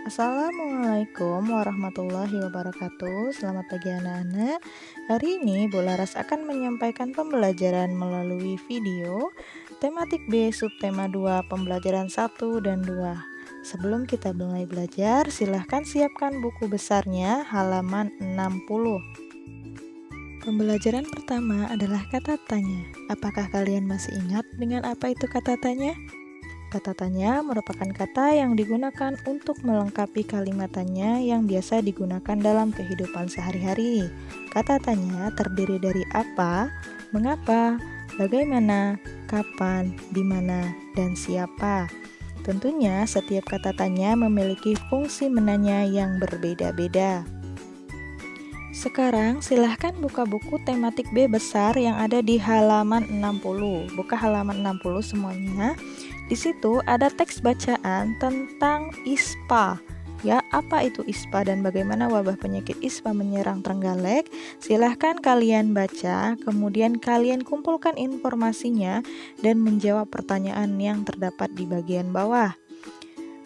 Assalamualaikum warahmatullahi wabarakatuh. Selamat pagi anak-anak. Hari ini Bu Laras akan menyampaikan pembelajaran melalui video tematik B subtema 2 pembelajaran 1 dan 2. Sebelum kita mulai belajar, silahkan siapkan buku besarnya halaman 60. Pembelajaran pertama adalah kata tanya. Apakah kalian masih ingat dengan apa itu kata tanya? Kata tanya merupakan kata yang digunakan untuk melengkapi kalimat tanya yang biasa digunakan dalam kehidupan sehari-hari. Kata tanya terdiri dari apa, mengapa, bagaimana, kapan, di mana, dan siapa. Tentunya setiap kata tanya memiliki fungsi menanya yang berbeda-beda. Sekarang silahkan buka buku tematik B besar yang ada di halaman 60. Buka halaman 60 semuanya. Di situ ada teks bacaan tentang ISPA. Ya, apa itu ISPA dan bagaimana wabah penyakit ISPA menyerang Trenggalek? Silahkan kalian baca, kemudian kalian kumpulkan informasinya dan menjawab pertanyaan yang terdapat di bagian bawah.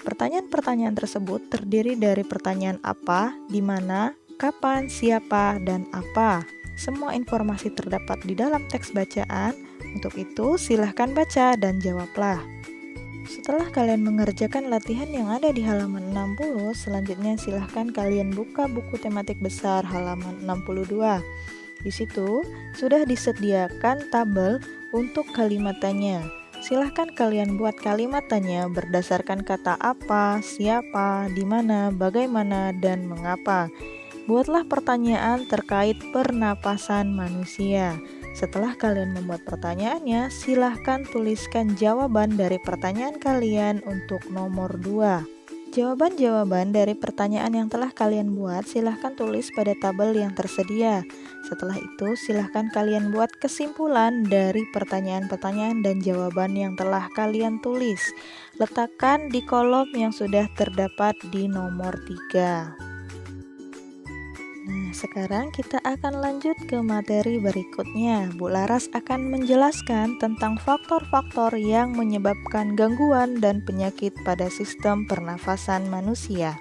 Pertanyaan-pertanyaan tersebut terdiri dari pertanyaan apa, di mana, kapan, siapa, dan apa. Semua informasi terdapat di dalam teks bacaan. Untuk itu, silahkan baca dan jawablah. Setelah kalian mengerjakan latihan yang ada di halaman 60, selanjutnya silahkan kalian buka buku tematik besar halaman 62. Di situ sudah disediakan tabel untuk kalimat tanya. Silahkan kalian buat kalimat tanya berdasarkan kata apa, siapa, di mana, bagaimana, dan mengapa. Buatlah pertanyaan terkait pernapasan manusia. Setelah kalian membuat pertanyaannya, silahkan tuliskan jawaban dari pertanyaan kalian untuk nomor 2. Jawaban-jawaban dari pertanyaan yang telah kalian buat, silahkan tulis pada tabel yang tersedia. Setelah itu, silahkan kalian buat kesimpulan dari pertanyaan-pertanyaan dan jawaban yang telah kalian tulis. Letakkan di kolom yang sudah terdapat di nomor 3. Nah, sekarang kita akan lanjut ke materi berikutnya. Bu Laras akan menjelaskan tentang faktor-faktor yang menyebabkan gangguan dan penyakit pada sistem pernafasan manusia.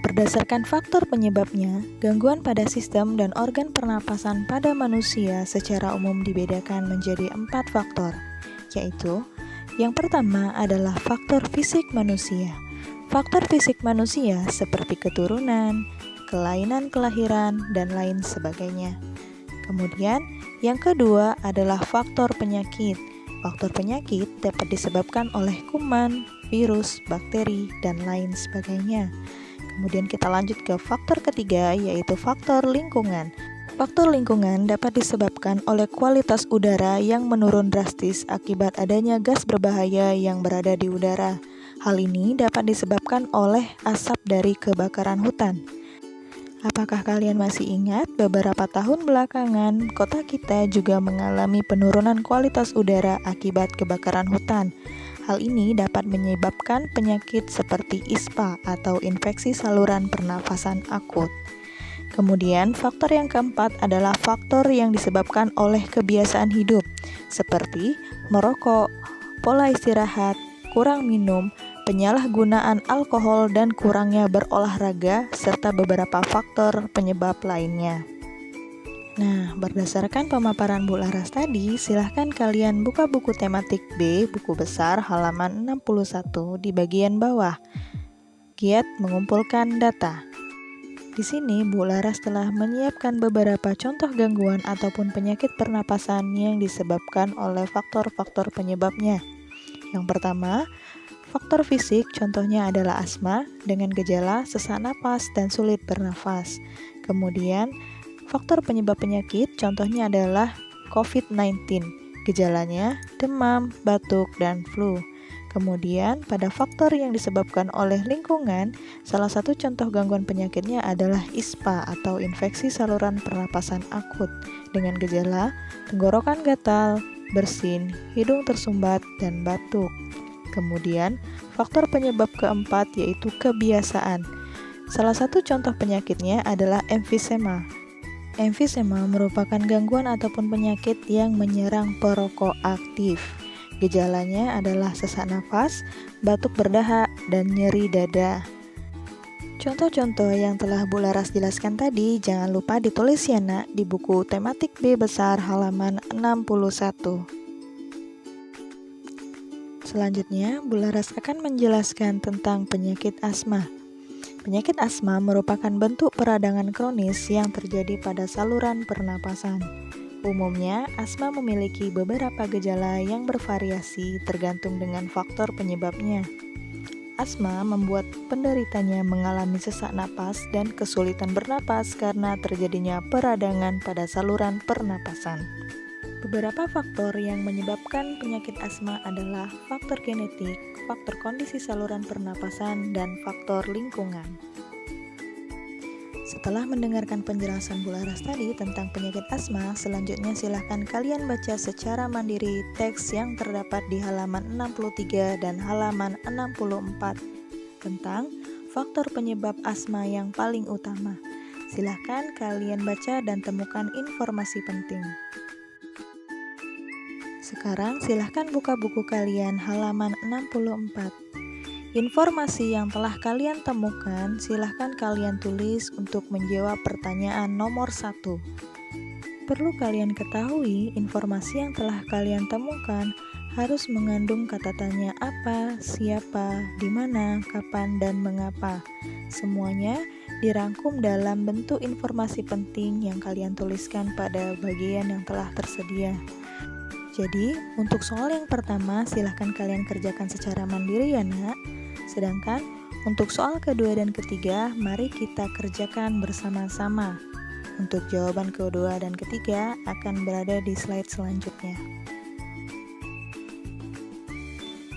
Berdasarkan faktor penyebabnya, gangguan pada sistem dan organ pernapasan pada manusia secara umum dibedakan menjadi 4 faktor, yaitu yang pertama adalah faktor fisik manusia. Faktor fisik manusia seperti keturunan, kelainan kelahiran, dan lain sebagainya. Kemudian, yang kedua adalah faktor penyakit. Faktor penyakit dapat disebabkan oleh kuman, virus, bakteri, dan lain sebagainya. Kemudian kita lanjut ke faktor ketiga, yaitu faktor lingkungan. Faktor lingkungan dapat disebabkan oleh kualitas udara yang menurun drastis akibat adanya gas berbahaya yang berada di udara. Hal ini dapat disebabkan oleh asap dari kebakaran hutan. Apakah kalian masih ingat beberapa tahun belakangan kota kita juga mengalami penurunan kualitas udara akibat kebakaran hutan? Hal ini dapat menyebabkan penyakit seperti ISPA atau infeksi saluran pernafasan akut. Kemudian faktor yang keempat adalah faktor yang disebabkan oleh kebiasaan hidup seperti merokok, pola istirahat, kurang minum, penyalahgunaan alkohol, dan kurangnya berolahraga, serta beberapa faktor penyebab lainnya. Nah, berdasarkan pemaparan Bu Laras tadi, silahkan kalian buka buku tematik B, buku besar, halaman 61 di bagian bawah. Giat mengumpulkan data. Di sini, Bu Laras telah menyiapkan beberapa contoh gangguan ataupun penyakit pernapasan yang disebabkan oleh faktor-faktor penyebabnya. Yang pertama, faktor fisik contohnya adalah asma dengan gejala sesak napas dan sulit bernafas. Kemudian, faktor penyebab penyakit contohnya adalah COVID-19. Gejalanya demam, batuk, dan flu. Kemudian, pada faktor yang disebabkan oleh lingkungan, salah satu contoh gangguan penyakitnya adalah ISPA atau infeksi saluran pernapasan akut dengan gejala tenggorokan gatal, bersin, hidung tersumbat, dan batuk. Kemudian, faktor penyebab keempat yaitu kebiasaan. Salah satu contoh penyakitnya adalah emfisema. Emfisema merupakan gangguan ataupun penyakit yang menyerang perokok aktif. Gejalanya adalah sesak nafas, batuk berdahak, dan nyeri dada. Contoh-contoh yang telah Bu Laras jelaskan tadi jangan lupa ditulis ya nak di buku tematik B besar halaman 61. Selanjutnya, Bu Laras akan menjelaskan tentang penyakit asma. Penyakit asma merupakan bentuk peradangan kronis yang terjadi pada saluran pernapasan. Umumnya, asma memiliki beberapa gejala yang bervariasi tergantung dengan faktor penyebabnya. Asma membuat penderitanya mengalami sesak napas dan kesulitan bernapas karena terjadinya peradangan pada saluran pernapasan. Beberapa faktor yang menyebabkan penyakit asma adalah faktor genetik, faktor kondisi saluran pernapasan, dan faktor lingkungan. Setelah mendengarkan penjelasan Bu Laras tadi tentang penyakit asma, selanjutnya silahkan kalian baca secara mandiri teks yang terdapat di halaman 63 dan halaman 64 tentang faktor penyebab asma yang paling utama. Silahkan kalian baca dan temukan informasi penting. Sekarang silahkan buka buku kalian halaman 64. Informasi yang telah kalian temukan, silahkan kalian tulis untuk menjawab pertanyaan nomor 1. Perlu kalian ketahui, informasi yang telah kalian temukan harus mengandung kata tanya apa, siapa, di mana, kapan, dan mengapa. Semuanya dirangkum dalam bentuk informasi penting yang kalian tuliskan pada bagian yang telah tersedia. Jadi, untuk soal yang pertama, silahkan kalian kerjakan secara mandiri ya nak. Sedangkan untuk soal kedua dan ketiga, mari kita kerjakan bersama-sama. Untuk jawaban kedua dan ketiga akan berada di slide selanjutnya.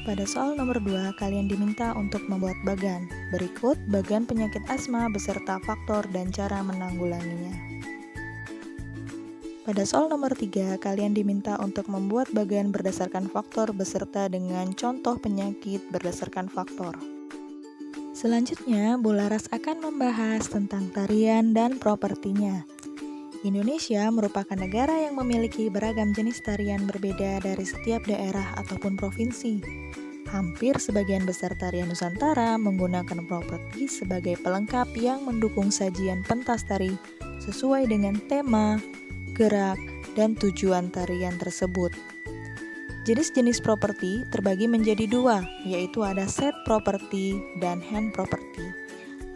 Pada soal nomor 2, kalian diminta untuk membuat bagan. Berikut bagan penyakit asma beserta faktor dan cara menanggulanginya. Pada soal nomor 3, kalian diminta untuk membuat bagan berdasarkan faktor beserta dengan contoh penyakit berdasarkan faktor. Selanjutnya, Bu Laras akan membahas tentang tarian dan propertinya. Indonesia merupakan negara yang memiliki beragam jenis tarian berbeda dari setiap daerah ataupun provinsi. Hampir sebagian besar tarian Nusantara menggunakan properti sebagai pelengkap yang mendukung sajian pentas tari sesuai dengan tema, gerak, dan tujuan tarian tersebut. Jenis-jenis properti terbagi menjadi 2, yaitu ada set properti dan hand properti.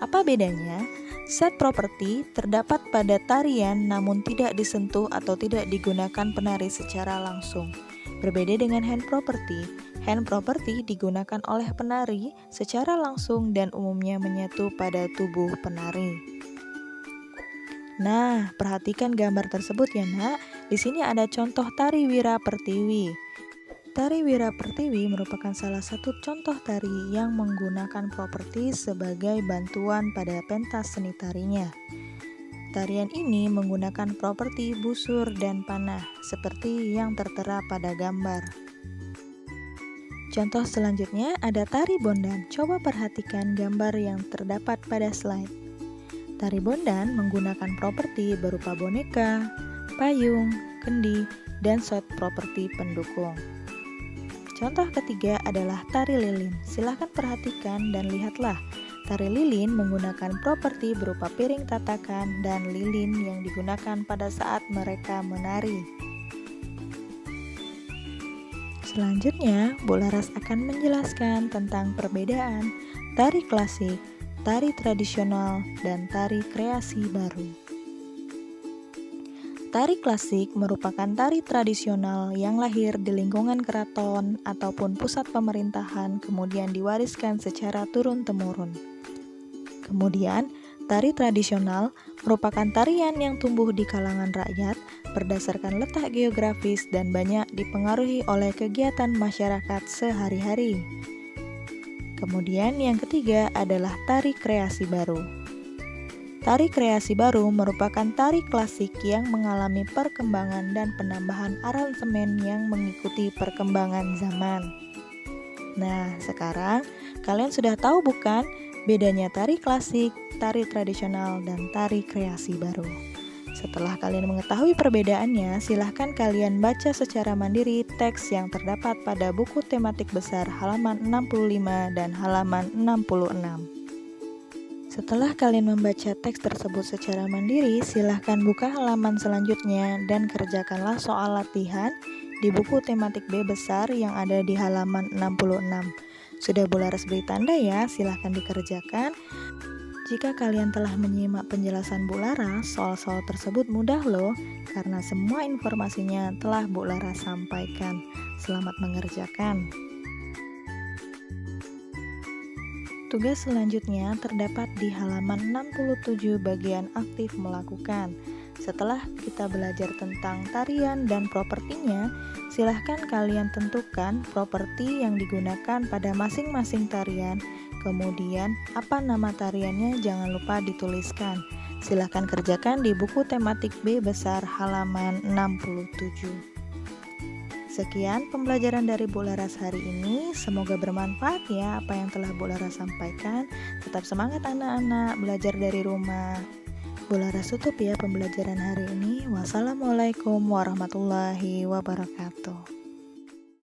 Apa bedanya? Set properti terdapat pada tarian namun tidak disentuh atau tidak digunakan penari secara langsung. Berbeda dengan hand property digunakan oleh penari secara langsung dan umumnya menyatu pada tubuh penari. Nah, perhatikan gambar tersebut ya nak. Di sini ada contoh tari Wira Pertiwi. Tari Wira Pertiwi merupakan salah satu contoh tari yang menggunakan properti sebagai bantuan pada pentas seni tarinya. Tarian ini menggunakan properti busur dan panah, seperti yang tertera pada gambar. Contoh selanjutnya ada tari bondan. Coba perhatikan gambar yang terdapat pada slide. Tari bondan menggunakan properti berupa boneka, payung, kendi, dan set properti pendukung. Contoh ketiga adalah tari lilin. Silahkan perhatikan dan lihatlah. Tari lilin menggunakan properti berupa piring tatakan dan lilin yang digunakan pada saat mereka menari. Selanjutnya, Bu Laras akan menjelaskan tentang perbedaan tari klasik, tari tradisional, dan tari kreasi baru. Tari klasik merupakan tari tradisional yang lahir di lingkungan keraton ataupun pusat pemerintahan kemudian diwariskan secara turun-temurun. Kemudian, tari tradisional merupakan tarian yang tumbuh di kalangan rakyat berdasarkan letak geografis dan banyak dipengaruhi oleh kegiatan masyarakat sehari-hari. Kemudian yang ketiga adalah tari kreasi baru. Tari kreasi baru merupakan tari klasik yang mengalami perkembangan dan penambahan aransemen yang mengikuti perkembangan zaman. Nah, sekarang kalian sudah tahu bukan bedanya tari klasik, tari tradisional, dan tari kreasi baru? Setelah kalian mengetahui perbedaannya, silahkan kalian baca secara mandiri teks yang terdapat pada buku tematik besar halaman 65 dan halaman 66. Setelah kalian membaca teks tersebut secara mandiri, silahkan buka halaman selanjutnya dan kerjakanlah soal latihan di buku tematik B besar yang ada di halaman 66. Sudah Bularas beri tanda ya, silahkan dikerjakan. Jika kalian telah menyimak penjelasan Bu Laras, soal-soal tersebut mudah loh, karena semua informasinya telah Bu Laras sampaikan. Selamat mengerjakan. Tugas selanjutnya terdapat di halaman 67 bagian aktif melakukan. Setelah kita belajar tentang tarian dan propertinya, silahkan kalian tentukan properti yang digunakan pada masing-masing tarian. Kemudian, apa nama tariannya jangan lupa dituliskan. Silahkan kerjakan di buku tematik B besar halaman 67. Sekian pembelajaran dari Bu Laras hari ini. Semoga bermanfaat ya apa yang telah Bu Laras sampaikan. Tetap semangat anak-anak, belajar dari rumah. Bu Laras tutup ya pembelajaran hari ini. Wassalamualaikum warahmatullahi wabarakatuh.